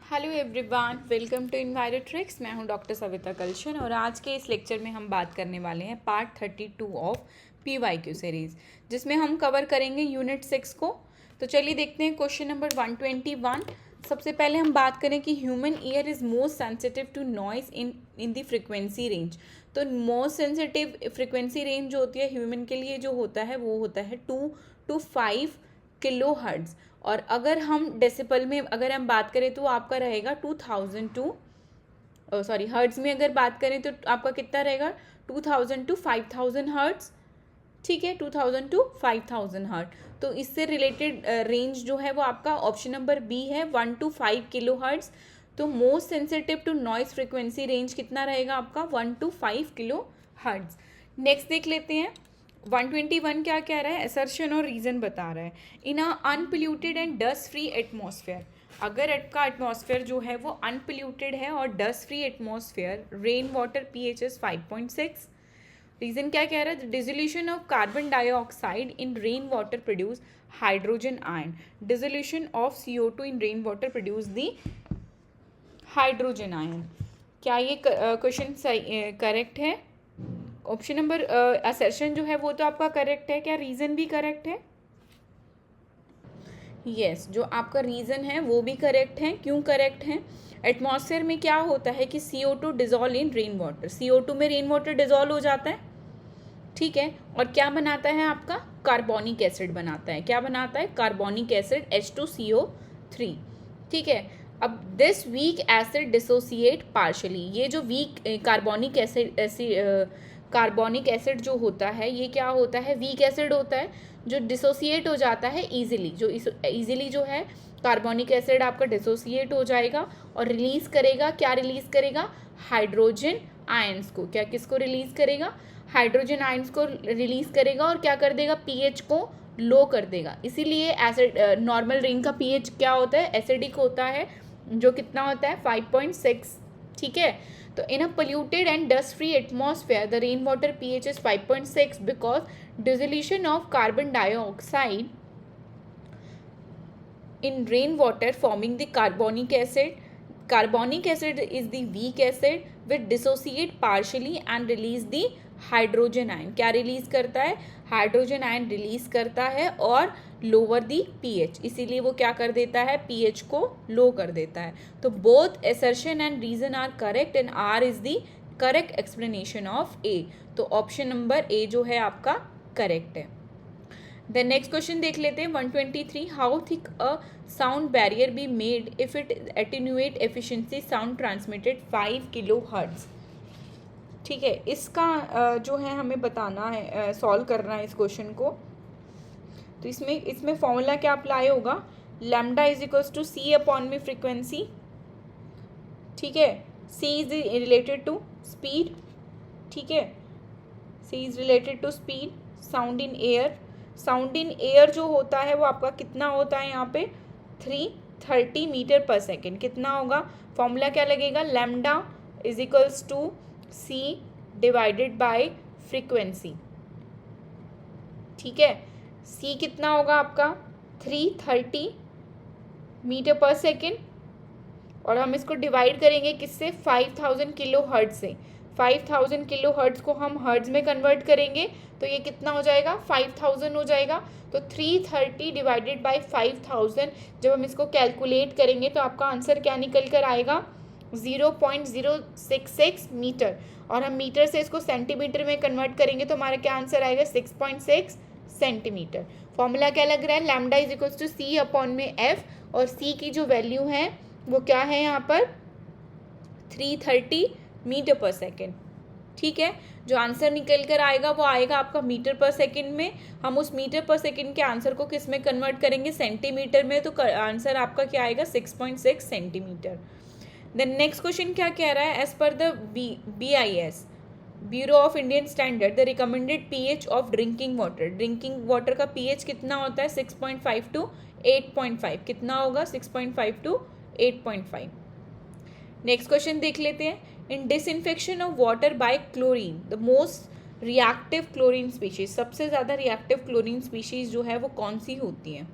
Hello everyone, welcome to Envirotrix. मैं हूं doctor Savita कलशन और आज के इस लेक्चर में हम बात करने वाले हैं पार्ट 32 ऑफ PYQ सीरीज़, जिसमें हम कवर करेंगे यूनिट 6 को। तो चलिए देखते हैं क्वेश्चन नंबर 121। सबसे पहले हम बात करें कि human ear is most sensitive to noise in the frequency range. तो मोस्ट सेंसिटिव फ्रिक्वेंसी रेंज जो होती है ह्यूमन के लिए जो होता है वो होता है 2 to 5 किलो हर्ट्ज़। और अगर हम डेसिबल में अगर हम बात करें तो आपका रहेगा 2000 टू हर्ट्ज़ में अगर बात करें तो आपका कितना रहेगा 2000 टू 5000 हर्ट्ज़। ठीक है, 2000 टू 5000 हर्ट। तो इससे रिलेटेड रेंज जो है वो आपका ऑप्शन नंबर बी है, 1 to 5 किलो हर्ट्ज़। तो most sensitive to noise frequency range कितना रहेगा आपका 1 to 5 किलो हर्ट्ज़। नेक्स्ट देख लेते हैं 121 क्या कह रहा है, असर्शन और रीज़न बता रहा है। In a unpolluted and dust free atmosphere, अगर आपका एटमॉस्फेयर जो है वो अनपोल्यूटेड है और dust free atmosphere, rain water pH is 5.6। Reason क्या कह रहा है, dissolution of carbon dioxide in rain water produce hydrogen ion, dissolution of CO2 in rain water produce the hydrogen ion. क्या ये क्वेश्चन करेक्ट है? Option number assertion जो है वो तो आपका करेक्ट है, क्या रीज़न भी करेक्ट है? यस, जो आपका रीज़न है वो भी करेक्ट है। क्यों करेक्ट है? एटमॉस्फेयर में क्या होता है कि CO2 dissolve in rain water, CO2 में रेन वाटर डिजॉल्व हो जाता है, ठीक है, और क्या बनाता है आपका कार्बोनिक एसिड बनाता है। क्या बनाता है? Carbonic acid H2CO3। ठीक है, अब this weak acid dissociate partially, ये जो वीक कार्बोनिक एसिड जो होता है ये क्या होता है, वीक एसिड होता है जो डिसोसिएट हो जाता है ईजिली। जो ईजिली जो है कार्बोनिक एसिड आपका डिसोसिएट हो जाएगा और रिलीज़ करेगा, क्या रिलीज़ करेगा, हाइड्रोजन आयंस को। क्या किसको रिलीज़ करेगा? हाइड्रोजन आयंस को रिलीज़ करेगा और क्या कर देगा, पीएच को लो कर देगा। इसीलिए एसिड नॉर्मल रेन का पीएच क्या होता है, एसिडिक होता है, जो कितना होता है 5.6। ठीक है, तो in a polluted and dust free atmosphere the rain water pH is 5.6 because dissolution of carbon dioxide in rainwater forming the carbonic acid. Carbonic acid is the weak acid which dissociate partially and release the hydrogen ion. क्या release करता है? Hydrogen ion release करता है और lower दी pH, इसीलिए वो क्या कर देता है, pH को लो कर देता है। तो both assertion and reason are correct and R is the correct explanation of A. तो ऑप्शन नंबर ए जो है आपका करेक्ट है। देन नेक्स्ट क्वेश्चन देख लेते हैं 123। How thick a sound barrier be made if it attenuate efficiency sound transmitted 5 kilo hertz. ठीक है, इसका जो है हमें बताना है, सॉल्व करना है इस क्वेश्चन को। तो इसमें फॉर्मूला क्या अप्लाई होगा, lambda is equals to C upon में फ्रीक्वेंसी। ठीक है, c is related to speed. ठीक है, c is related to speed. Sound in air, sound in air जो होता है वो आपका कितना होता है यहाँ पे 330 मीटर पर सेकेंड। कितना होगा, फॉर्मूला क्या लगेगा, lambda is equals to C divided by frequency. ठीक है, सी कितना होगा आपका 330 मीटर पर सेकेंड और हम इसको डिवाइड करेंगे किससे, 5000 किलो हर्ट्ज से। 5000 किलो हर्ट्ज को हम हर्ट्ज में कन्वर्ट करेंगे तो ये कितना हो जाएगा, 5000 हो जाएगा। तो 330 डिवाइडेड बाय 5000 जब हम इसको कैलकुलेट करेंगे तो आपका आंसर क्या निकल कर आएगा, 0.066 मीटर। और हम मीटर से इसको सेंटीमीटर में कन्वर्ट करेंगे तो हमारा क्या आंसर आएगा, 6.6 सेंटीमीटर। फॉर्मूला क्या लग रहा है, lambda is equals to C upon में एफ, और सी की जो वैल्यू है वो क्या है यहाँ पर 330 मीटर पर सेकेंड। ठीक है, जो आंसर निकल कर आएगा वो आएगा आपका मीटर पर सेकेंड में। हम उस मीटर पर सेकेंड के आंसर को किस में कन्वर्ट करेंगे, सेंटीमीटर में, तो आंसर आपका क्या आएगा 6.6 सेंटीमीटर। देन नेक्स्ट क्वेश्चन क्या कह रहा है, as per the BIS bureau of Indian standard the recommended pH of drinking water, drinking water का pH कितना होता है 6.5 टू 8.5। कितना होगा, 6.5 टू 8.5। नेक्स्ट क्वेश्चन देख लेते हैं, in disinfection of water by chlorine the most reactive chlorine species, सबसे ज़्यादा रिएक्टिव क्लोरीन स्पीशीज जो है वो कौन सी होती हैं।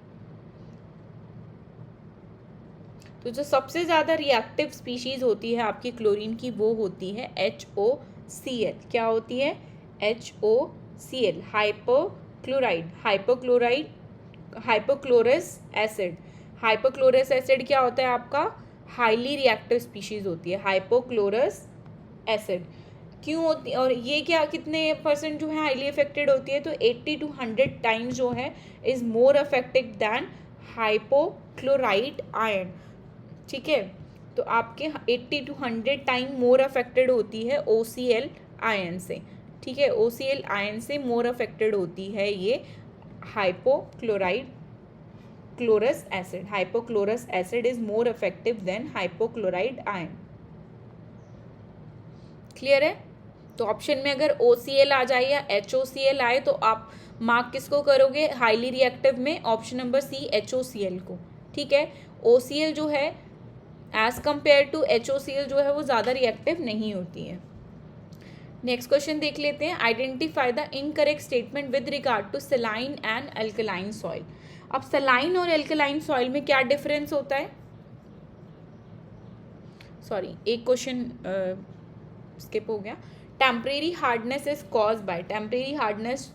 तो जो सबसे ज़्यादा रिएक्टिव स्पीशीज़ होती है आपकी क्लोरीन की वो होती है HOCl। क्या होती है? HOCl, hypochloride. Hypochlorous acid. Hypochlorous acid क्या होता है आपका? हाईली रिएक्टिव स्पीशीज़ होती है हाइपोक्लोरस एसिड। क्यों होती है? और ये क्या कितने % जो है हाईली अफेक्टेड होती है? तो 80 to 100 टाइम्स जो है is more affected than hypochloride ion. ठीक है, तो आपके 80 to 100 टाइम मोर अफेक्टेड होती है OCl आयन से। ठीक है, OCl आयन से मोर अफेक्टेड होती है ये hypochloride chlorous acid. Hypochlorous acid is more effective than hypochloride ion. Clear है? तो ऑप्शन में अगर OCl आ जाए या HOCl आए तो आप मार्क किसको करोगे हाईली रिएक्टिव में? ऑप्शन नंबर सी, HOCl को। ठीक है, OCl जो है एज कंपेयर टू HOCl जो है वो ज़्यादा रिएक्टिव नहीं होती है। नेक्स्ट क्वेश्चन देख लेते हैं। Identify the incorrect statement with regard to saline and alkaline soil. अब सलाइन और अल्कलाइन सॉइल में क्या डिफरेंस होता है? सॉरी, एक क्वेश्चन स्किप हो गया। Temporary hardness is cause by. Temporary hardness,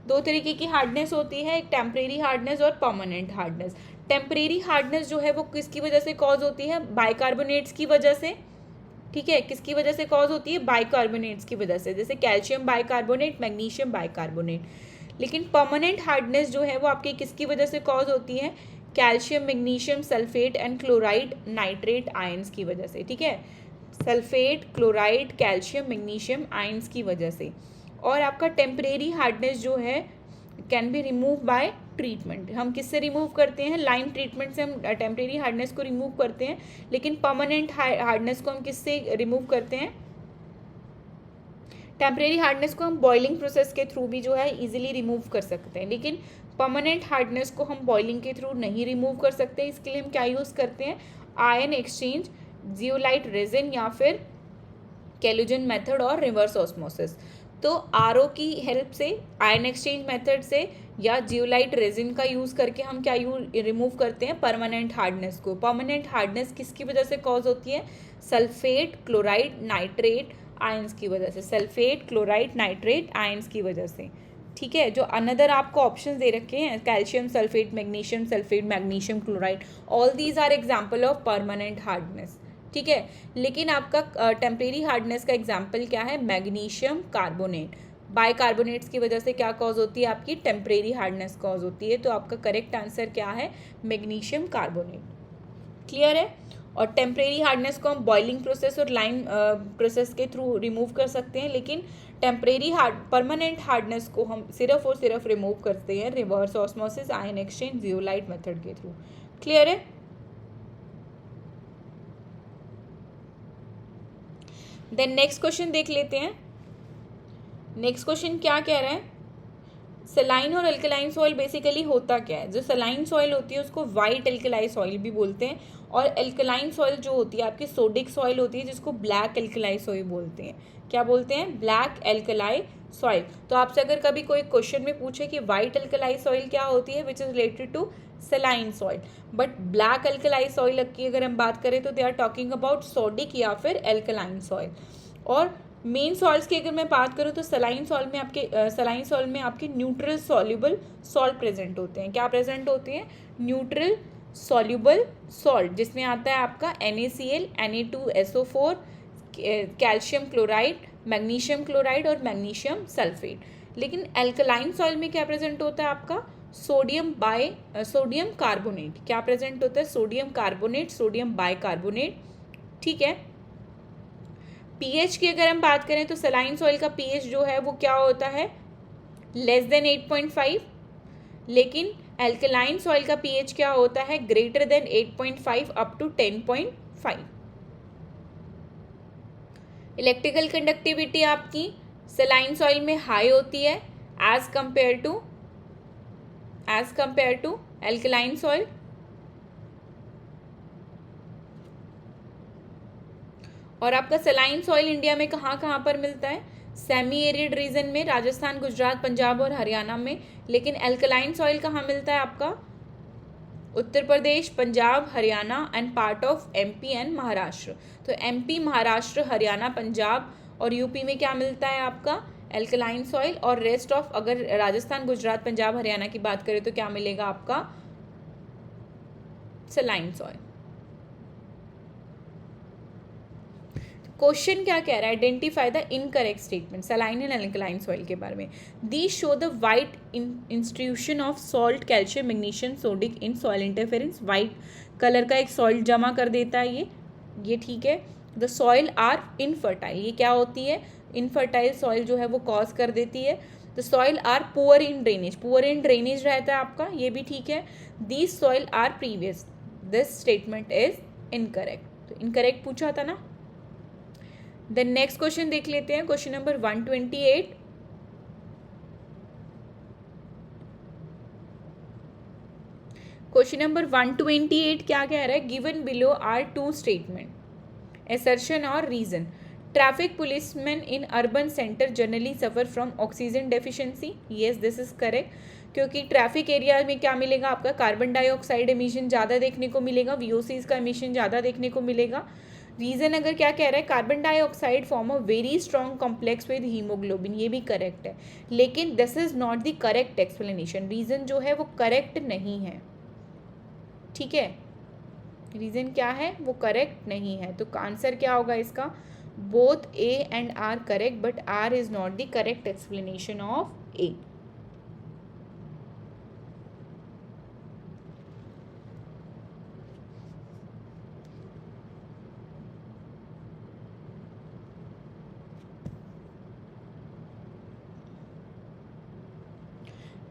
दो तरीके की हार्डनेस होती है, एक टेम्परेरी हार्डनेस और परमानेंट हार्डनेस। टेम्परेरी हार्डनेस जो है वो किसकी वजह से कॉज होती है? बाइकार्बोनेट्स की वजह से। ठीक है, किसकी वजह से कॉज होती है? बाइकार्बोनेट्स की वजह से, जैसे कैल्शियम बाइकार्बोनेट, मैग्नीशियम बाइकार्बोनेट। लेकिन परमानेंट हार्डनेस जो है वो आपकी किसकी वजह से कॉज होती है? Calcium, magnesium sulphate and chloride nitrate ions की वजह से। ठीक है, sulphate, chloride, calcium, magnesium ions की वजह से। और आपका टेम्परेरी हार्डनेस जो है can be remove by treatment. हम किससे रिमूव करते हैं? लाइम ट्रीटमेंट से हम टेम्परेरी हार्डनेस को रिमूव करते हैं। लेकिन परमानेंट हार्डनेस को हम किससे रिमूव करते हैं? टेम्परेरी हार्डनेस को हम बॉइलिंग प्रोसेस के थ्रू भी जो है इजीली रिमूव कर सकते हैं, लेकिन परमानेंट हार्डनेस को हम बॉइलिंग के थ्रू नहीं रिमूव कर सकते। इसके लिए हम क्या यूज़ करते हैं? आयन एक्सचेंज, जियोलाइट रेजिन या फिर कैलोजन मेथड और रिवर्स ऑस्मोसिस। तो आरओ की हेल्प से, आयन एक्सचेंज मेथड से या जियोलाइट रेजिन का यूज़ करके हम क्या रिमूव करते हैं? परमानेंट हार्डनेस को। परमानेंट हार्डनेस किसकी वजह से कॉज होती है? सल्फेट, क्लोराइड, नाइट्रेट आयंस की वजह से। सल्फेट, क्लोराइड, नाइट्रेट आयंस की वजह से। ठीक है, जो अनदर आपको ऑप्शंस दे रखे हैं, calcium sulphate, magnesium sulphate, magnesium chloride, all these are example of permanent hardness. ठीक है, लेकिन आपका टेम्परेरी हार्डनेस का एग्जाम्पल क्या है? Magnesium carbonate. बाइकार्बोनेट्स की वजह से क्या कॉज होती है? आपकी टेम्परेरी हार्डनेस कॉज होती है। तो आपका करेक्ट आंसर क्या है? Magnesium carbonate. क्लियर है? और टेम्परेरी हार्डनेस को हम बॉइलिंग प्रोसेस और लाइम प्रोसेस के थ्रू रिमूव कर सकते हैं, लेकिन परमानेंट हार्डनेस को हम सिर्फ और सिर्फ रिमूव करते हैं reverse osmosis, ion exchange, zeolite method के थ्रू। क्लियर है? देन नेक्स्ट क्वेश्चन देख लेते हैं। नेक्स्ट क्वेश्चन क्या कह रहा है? सलाइन और अल्कलाइन सॉइल बेसिकली होता क्या है? जो सलाइन सॉइल होती है उसको वाइट एल्कलाई सॉइल भी बोलते हैं, और एल्कलाइन सॉइल जो होती है आपकी सोडिक सॉइल होती है, जिसको ब्लैक एल्कलाई सॉइल बोलते हैं। क्या बोलते हैं? Black alkali soil. तो आपसे अगर कभी कोई क्वेश्चन में पूछे कि वाइट एल्कलाई सॉइल क्या होती है, which is related to saline soil, but black alkali soil की अगर हम बात करें तो they are talking about sodic या फिर एल्कलाइन सॉइल। और मेन सॉल्ट्स की अगर मैं बात करूँ तो सलाइन सॉइल में आपके न्यूट्रल सॉल्युबल सॉल्ट प्रेजेंट होते हैं। क्या प्रेजेंट होते हैं? न्यूट्रल सॉल्युबल सॉल्ट, जिसमें आता है आपका NaCl, Na2SO4, calcium chloride, magnesium chloride और मैग्नीशियम सल्फेट। लेकिन एल्कलाइन सॉइल में क्या प्रेजेंट होता है आपका? Sodium carbonate. क्या प्रेजेंट होता है? Sodium carbonate, sodium bicarbonate. ठीक है, पीएच की अगर हम बात करें तो सलाइन सॉइल का पीएच जो है वो क्या होता है? लेस देन 8.5, लेकिन एल्कलाइन सॉइल का पीएच क्या होता है? Greater than 8.5 up to 10.5। Electrical conductivity आपकी सलाइन सॉइल में हाई होती है as compare to alkaline soil. और आपका सलाइन सॉइल इंडिया में कहाँ कहाँ पर मिलता है? सेमी एरिड रीजन में, राजस्थान, गुजरात, पंजाब और हरियाणा में। लेकिन एल्कलाइन सॉइल कहाँ मिलता है आपका? Uttar Pradesh, Punjab, Haryana and part of MP and Maharashtra. तो एमपी, महाराष्ट्र, हरियाणा, पंजाब और यूपी में क्या मिलता है आपका एल्कलाइन सॉइल, और रेस्ट ऑफ अगर राजस्थान, गुजरात, पंजाब, हरियाणा की बात करें तो क्या मिलेगा आपका सलाइन सॉइल। क्वेश्चन क्या कह रहा है, identify the incorrect statement saline and alkaline soil के बारे में। दी show the white institution of salt, calcium, magnesium, sodic in soil interference. White colour का एक सॉल्ट जमा कर देता है ये ठीक है। द सॉइल आर इनफर्टाइल, ये क्या होती है इनफर्टाइल सॉइल जो है वो कॉज कर देती है। The soil are poor in drainage, poor in drainage रहता है आपका, ये भी ठीक है। These soil are previous, this statement is incorrect. तो इनकरेक्ट पूछा था ना। देन नेक्स्ट क्वेश्चन देख लेते हैं, क्वेश्चन नंबर 128। क्वेश्चन नंबर 128 क्या कह रहा है, given below are two statement, assertion और reason. Traffic policeman in urban centre generally suffer from oxygen deficiency. Yes, this is correct, क्योंकि ट्रैफिक एरिया में क्या मिलेगा आपका कार्बन डाइऑक्साइड एमिशन ज़्यादा देखने को मिलेगा, वीओसीज का एमिशन ज़्यादा देखने को मिलेगा। रीज़न अगर क्या कह रहा है, carbon dioxide form a very strong complex with haemoglobin, ये भी करेक्ट है, लेकिन this is not the correct explanation. Reason जो है वो करेक्ट नहीं है, ठीक है, रीज़न क्या है वो करेक्ट नहीं है। तो आंसर क्या होगा इसका, both A and R correct but R is not the correct explanation of A.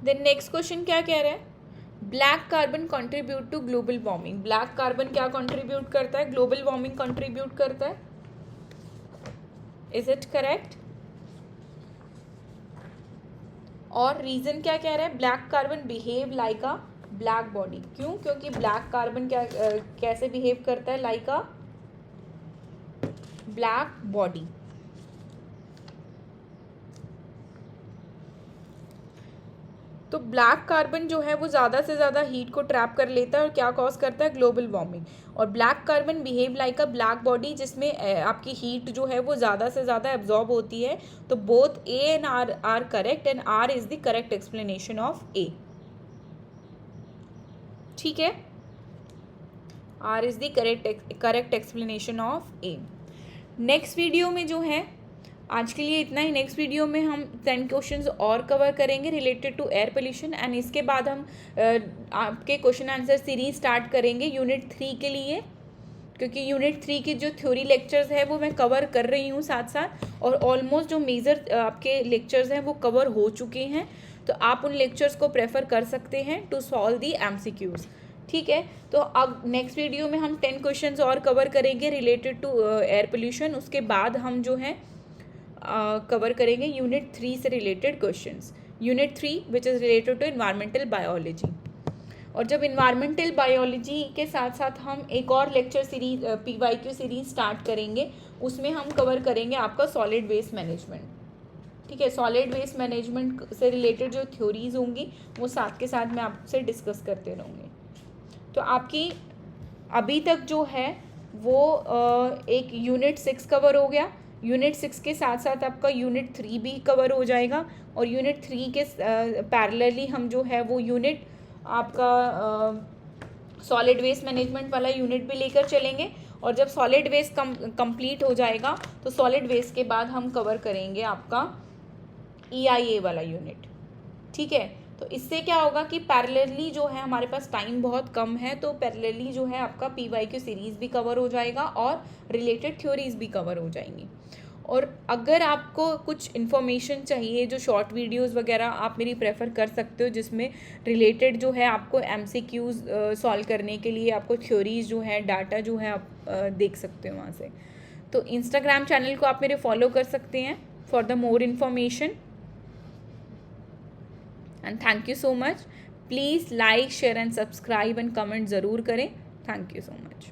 Then next question क्या कह रहा है, black carbon contribute to global warming. Black carbon क्या कंट्रीब्यूट करता है, ग्लोबल वार्मिंग कंट्रीब्यूट करता है, इज इट करेक्ट। और रीजन क्या कह रहा है, black carbon behave like a black body. क्यों, क्योंकि ब्लैक कार्बन क्या कैसे बिहेव करता है, लाइक अ ब्लैक बॉडी। तो ब्लैक कार्बन जो है वो ज़्यादा से ज़्यादा हीट को ट्रैप कर लेता है और क्या कॉज करता है, ग्लोबल वार्मिंग। और black carbon behave like a black body, जिसमें आपकी हीट जो है वो ज़्यादा से ज़्यादा एब्जॉर्ब होती है। तो both A and R are correct and R is the correct explanation of A, ठीक है, R is the correct explanation of A. Next video में जो है, आज के लिए इतना ही। नेक्स्ट वीडियो में हम 10 क्वेश्चंस और कवर करेंगे related to air pollution, and इसके बाद हम आपके क्वेश्चन आंसर सीरीज स्टार्ट करेंगे यूनिट 3 के लिए, क्योंकि यूनिट 3 की जो थ्योरी लेक्चर्स है वो मैं कवर कर रही हूँ साथ साथ, और ऑलमोस्ट जो मेजर आपके लेक्चर्स हैं वो कवर हो चुके हैं। तो आप उन लेक्चर्स को प्रेफर कर सकते हैं टू सॉल्व दी MCQs, ठीक है। तो अब नेक्स्ट वीडियो में हम 10 क्वेश्चंस और कवर करेंगे रिलेटेड टू एयर पोल्यूशन। उसके बाद हम जो है कवर करेंगे यूनिट 3 से related questions, unit 3 which is related to environmental biology. और जब इन्वायरमेंटल बायोलॉजी के साथ साथ हम एक और lecture series PYQ series start करेंगे, उसमें हम कवर करेंगे आपका सॉलिड वेस्ट मैनेजमेंट, ठीक है। सॉलिड वेस्ट मैनेजमेंट से रिलेटेड जो थ्योरीज होंगी वो साथ के साथ मैं आपसे डिस्कस करते रहूँगी। तो आपकी अभी तक जो है वो एक यूनिट 6 कवर हो गया। यूनिट 6 के साथ साथ आपका यूनिट 3 भी कवर हो जाएगा, और यूनिट 3 के पैरेलली हम जो है वो यूनिट आपका सॉलिड वेस्ट मैनेजमेंट वाला यूनिट भी लेकर चलेंगे। और जब सॉलिड वेस्ट कंप्लीट हो जाएगा तो सॉलिड वेस्ट के बाद हम कवर करेंगे आपका EIA वाला यूनिट, ठीक है। तो इससे क्या होगा कि पैरेलली जो है हमारे पास टाइम बहुत कम है, तो पैरेलली जो है आपका PYQ सीरीज़ भी कवर हो जाएगा और रिलेटेड थ्योरीज भी कवर हो जाएंगी। और अगर आपको कुछ इन्फॉर्मेशन चाहिए, जो शॉर्ट वीडियोस वगैरह आप मेरी प्रेफर कर सकते हो, जिसमें रिलेटेड जो है आपको MCQs सॉल्व करने के लिए आपको थ्योरीज जो है, डाटा जो है आप देख सकते हो वहाँ से। तो इंस्टाग्राम चैनल को आप मेरे फॉलो कर सकते हैं for the more information. And thank you so much. Please like, share and subscribe and comment ज़रूर करें। Thank you so much.